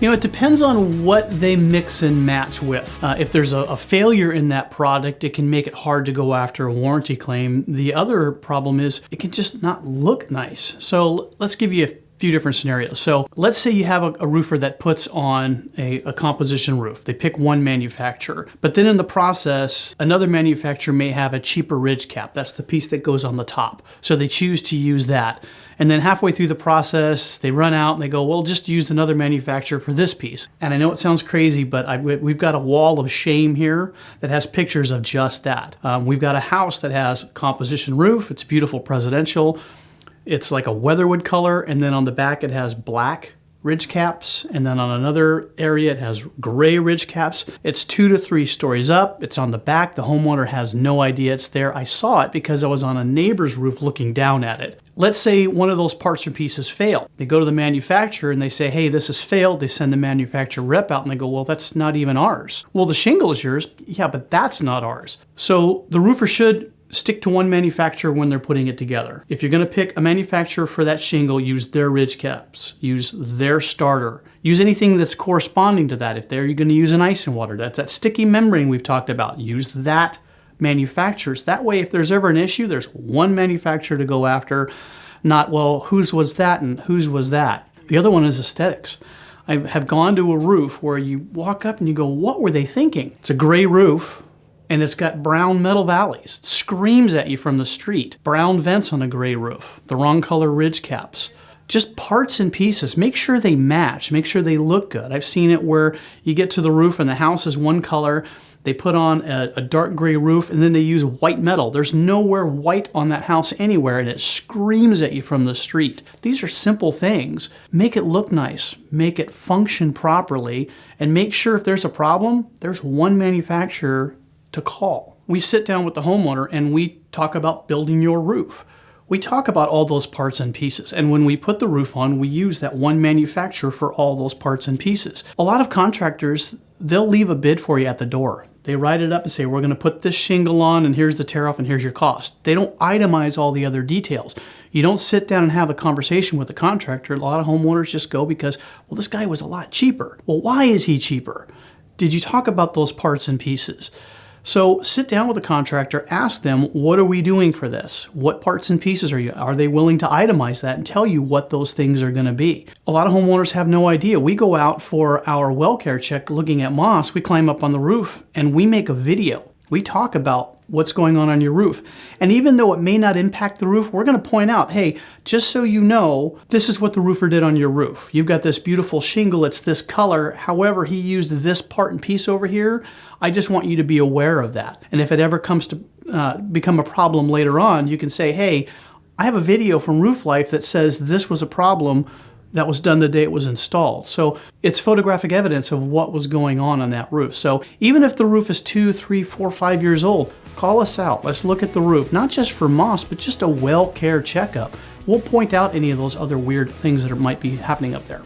You know, it depends on what they mix and match with. If there's a failure in that product, it can make it hard to go after a warranty claim. The other problem is it can just not look nice. So let's give you a few different scenarios. So let's say you have a roofer that puts on a composition roof. They pick one manufacturer, but then in the process, another manufacturer may have a cheaper ridge cap. That's the piece that goes on the top. So they choose to use that. And then halfway through the process, they run out and they go, well, just use another manufacturer for this piece. And I know it sounds crazy, but we've got a wall of shame here that has pictures of just that. We've got a house that has composition roof. It's beautiful, presidential. It's like a weatherwood color, and then on the back it has black ridge caps, and then on another area it has gray ridge caps. It's 2 to 3 stories up. It's on the back. The homeowner has no idea it's there. I saw it because I was on a neighbor's roof looking down at it. Let's say one of those parts or pieces fail. They go to the manufacturer and they say, hey, this has failed. They send the manufacturer rep out and they go, well, that's not even ours. Well, the shingle is yours. Yeah, but that's not ours. So the roofer should stick to one manufacturer when they're putting it together. If you're going to pick a manufacturer for that shingle, use their ridge caps, use their starter, use anything that's corresponding to that. If you're going to use an ice and water, that's that sticky membrane we've talked about, use that manufacturers. That way, if there's ever an issue, there's one manufacturer to go after, not, well, whose was that and whose was that. The other one is aesthetics. I have gone to a roof where you walk up and you go, what were they thinking? It's a gray roof, and it's got brown metal valleys. It screams at you from the street. Brown vents on a gray roof. The wrong color ridge caps. Just parts and pieces. Make sure they match. Make sure they look good. I've seen it where you get to the roof and the house is one color. They put on a dark gray roof and then they use white metal. There's nowhere white on that house anywhere, and it screams at you from the street. These are simple things. Make it look nice. Make it function properly, and make sure if there's a problem, there's one manufacturer to call. We sit down with the homeowner and we talk about building your roof. We talk about all those parts and pieces, and when we put the roof on, we use that one manufacturer for all those parts and pieces. A lot of contractors, they'll leave a bid for you at the door. They write it up and say, we're going to put this shingle on and here's the tear off and here's your cost. They don't itemize all the other details. You don't sit down and have a conversation with the contractor. A lot of homeowners just go because, well, this guy was a lot cheaper. Well, why is he cheaper? Did you talk about those parts and pieces? So sit down with a contractor, ask them, what are we doing for this? What parts and pieces are they willing to itemize that and tell you what those things are going to be? A lot of homeowners have no idea. We go out for our well care check looking at moss, we climb up on the roof and we make a video. We talk about what's going on your roof. And even though it may not impact the roof, we're going to point out, hey, just so you know, this is what the roofer did on your roof. You've got this beautiful shingle, it's this color. However, he used this part and piece over here. I just want you to be aware of that. And if it ever comes to become a problem later on, you can say, hey, I have a video from Roof Life that says this was a problem that was done the day it was installed. So it's photographic evidence of what was going on that roof. So even if the roof is 2, 3, 4, 5 years old, call us out. Let's look at the roof, not just for moss, but just a well care checkup. We'll point out any of those other weird things that might be happening up there.